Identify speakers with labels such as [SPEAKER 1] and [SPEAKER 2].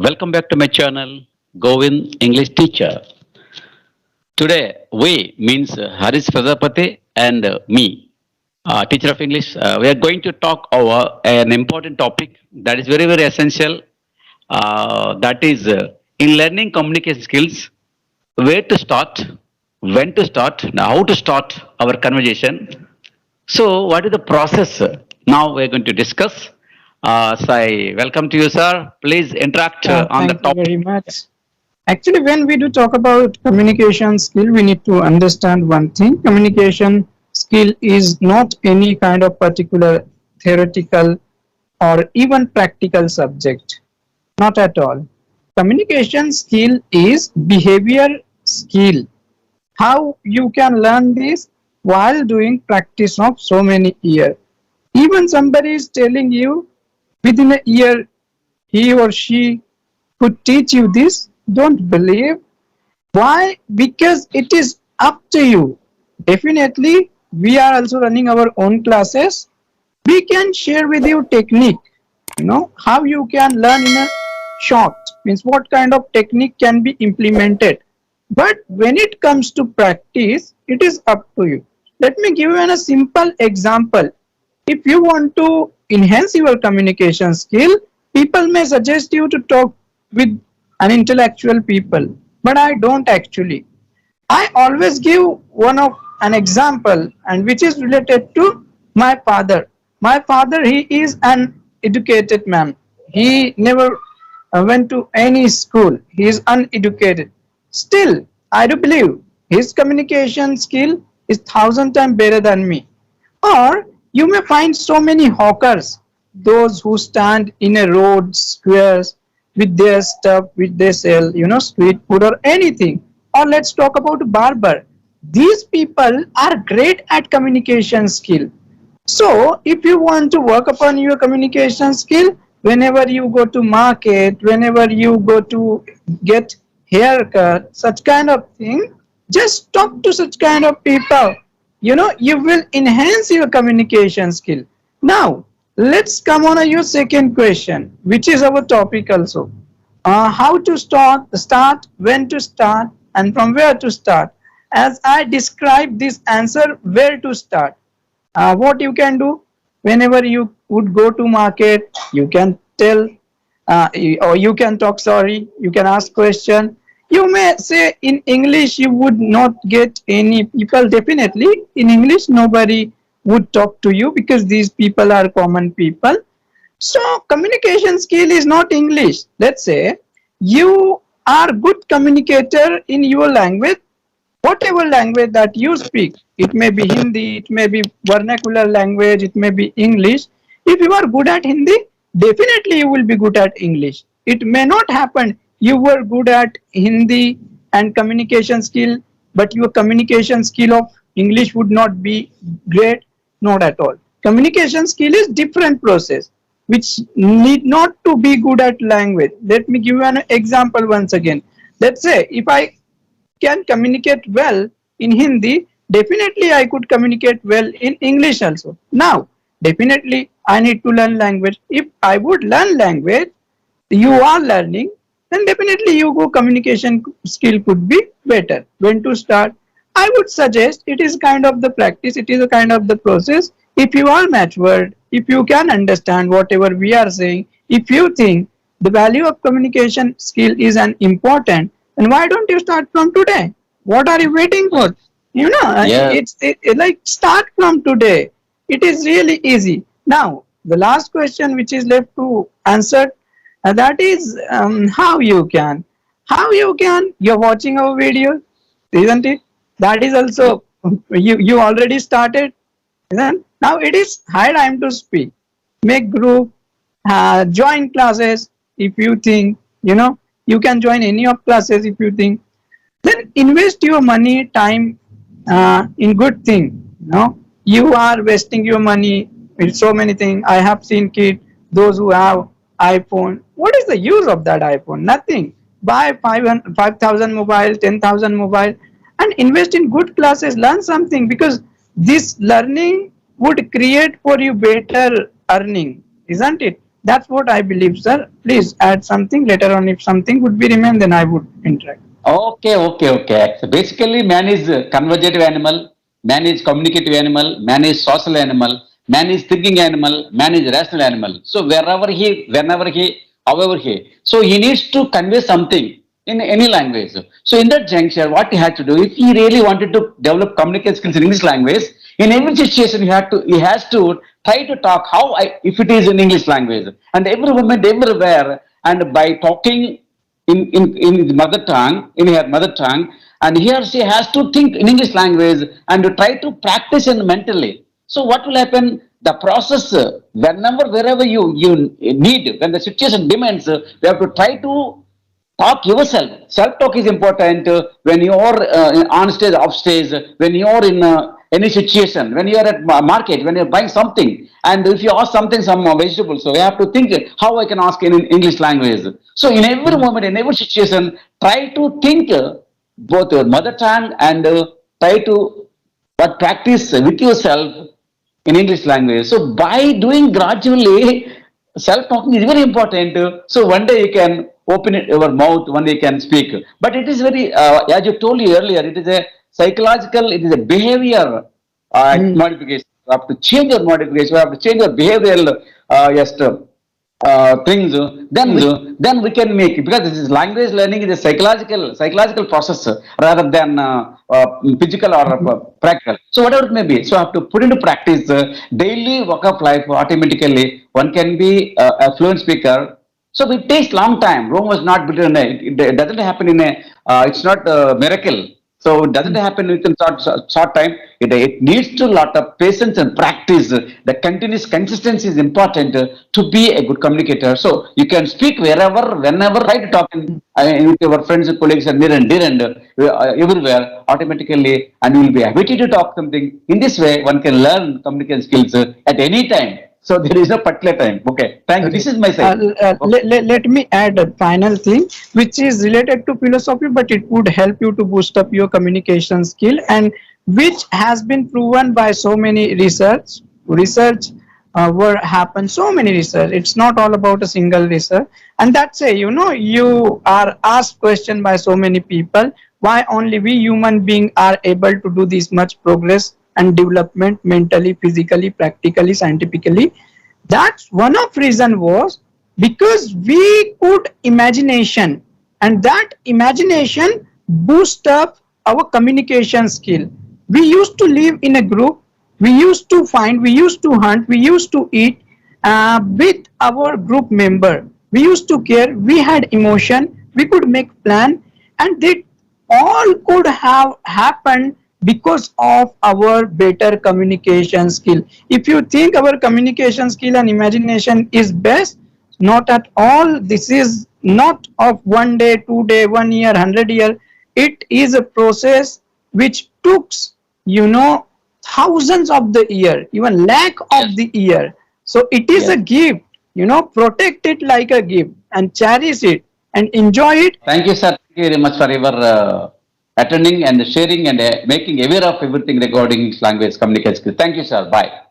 [SPEAKER 1] Welcome back to my channel, Govind English Teacher. Today, we means Haris Prajapati and me, teacher of English. We are going to talk over an important topic that is very, very essential. That is in learning communication skills, where to start, when to start, how to start our conversation. So, what is the process? Now we are going to discuss. Sai, welcome to you, sir. Please interact on the
[SPEAKER 2] Thank you
[SPEAKER 1] topic.
[SPEAKER 2] very much. Actually, when we do talk about communication skill, we need to understand one thing. Communication skill is not any kind of particular theoretical or even practical subject. Not at all. Communication skill is behavior skill. How you can learn this while doing practice of so many years. Even somebody is telling you within a year he or she could teach you this, don't believe. Why? Because it is up to you. Definitely, we are also running our own classes. We can share with you technique, how you can learn in a short, means what kind of technique can be implemented. But when it comes to practice, it is up to you. Let me give you a simple example. If you want to enhance your communication skill, people may suggest you to talk with an intellectual people, but I don't actually. I always give one of an example, and which is related to my father. My father, he is an educated man. He never went to any school. He is uneducated. Still, I do believe his communication skill is thousand times better than me. Or you may find so many hawkers, those who stand in a road, squares, with their stuff, which they sell, street food or anything. Or let's talk about barber. These people are great at communication skill. So if you want to work upon your communication skill, whenever you go to market, whenever you go to get haircut, such kind of thing, just talk to such kind of people. You will enhance your communication skill. Now, let's come on to your second question, which is our topic also. How to start, when to start, and from where to start. As I describe this answer, where to start. What you can do, whenever you would go to market, you can tell, or you can talk, sorry, you can ask question. You may say in English you would not get any people. Definitely in English nobody would talk to you because these people are common people. So communication skill is not English. Let's say you are good communicator in your language, whatever language that you speak. It may be Hindi, it may be vernacular language, it may be English. If you are good at Hindi, definitely you will be good at English. It may not happen you were good at Hindi and communication skill, but your communication skill of English would not be great. Not at all. Communication skill is different process which need not to be good at language. Let me give you an example once again. Let's say if I can communicate well in Hindi, definitely I could communicate well in English also. Now, definitely I need to learn language. If I would learn language, you are learning, then definitely you go communication skill could be better. When to start? I would suggest it is kind of the practice, it is a kind of the process. If you are matured, if you can understand whatever we are saying, if you think the value of communication skill is an important, then why don't you start from today? What are you waiting for?
[SPEAKER 1] Yeah,
[SPEAKER 2] Like start from today. It is really easy. Now, the last question which is left to answer, that is how you can, you're watching our video, isn't it? That is also you already started, isn't? Now it is high time to speak. Make group, join classes. If you think, you can join any of classes. If you think, then invest your money, time, in good thing. You are wasting your money with so many things. I have seen kids, those who have iPhone. What is the use of that iPhone? Nothing. Buy 5,000 mobile, 10,000 mobile, and invest in good classes. Learn something, because this learning would create for you better earning, isn't it? That's what I believe, sir. Please add something later on. If something would be remain, then I would interact.
[SPEAKER 1] Okay. So basically, man is a conversative animal, man is communicative animal, man is social animal, man is thinking animal, man is rational animal. So whenever he, however he, so he needs to convey something in any language. So in that juncture, what he had to do, if he really wanted to develop communication skills in English language, in every situation he has to try to talk if it is in English language, and every moment, everywhere, and by talking in his mother tongue, in her mother tongue, and he or she has to think in English language and to try to practice it mentally. So what will happen? The process, whenever, wherever you need, when the situation demands, you have to try to talk yourself. Self-talk is important when you are on stage, off stage, when you are in any situation, when you are at market, when you are buying something, and if you ask something, some vegetables, so you have to think how I can ask in English language. So in every moment, in every situation, try to think both your mother tongue and try to practice with yourself in English language. So by doing gradually, self-talking is very important. So one day you can open your mouth, one day you can speak. But it is very, as you told you earlier, it is a psychological, it is a behavior modification. You have to change your modification, you have to change your behavioral things, then we can make it, because this is language learning is a psychological process rather than physical or practical. So whatever it may be, so I have to put into practice daily work of life. Automatically one can be a fluent speaker. So it takes long time. Rome was not built in a, it doesn't happen in a, it's not a miracle. So it doesn't happen within short time. It needs to lot of patience and practice. The continuous consistency is important to be a good communicator. So you can speak wherever, whenever, try to talk with your friends and colleagues and near and dear and everywhere automatically, and you will be happy to talk something. In this way, one can learn communication skills at any time. So there is no particular time. Okay, thank you. This is my side.
[SPEAKER 2] Let me add a final thing, which is related to philosophy, but it would help you to boost up your communication skill, and which has been proven by so many research were happen so many research. It's not all about a single research, and that's a, you are asked question by so many people, why only we human being are able to do this much progress and development mentally, physically, practically, scientifically. That's one of reason was because we could imagination, and that imagination boost up our communication skill. We used to live in a group, we used to find, we used to hunt, we used to eat with our group member, we used to care, we had emotion, we could make plan, and they all could have happened because of our better communication skill. If you think our communication skill and imagination is best, not at all. This is not of 1 day, 2 day, 1 year, 100 year. It is a process which took, thousands of the year, even lakh of the year. So it is a gift, protect it like a gift and cherish it and enjoy it.
[SPEAKER 1] Thank you, sir. Thank you very much for your attending and sharing and making aware of everything regarding language communication skills. Thank you, sir. Bye.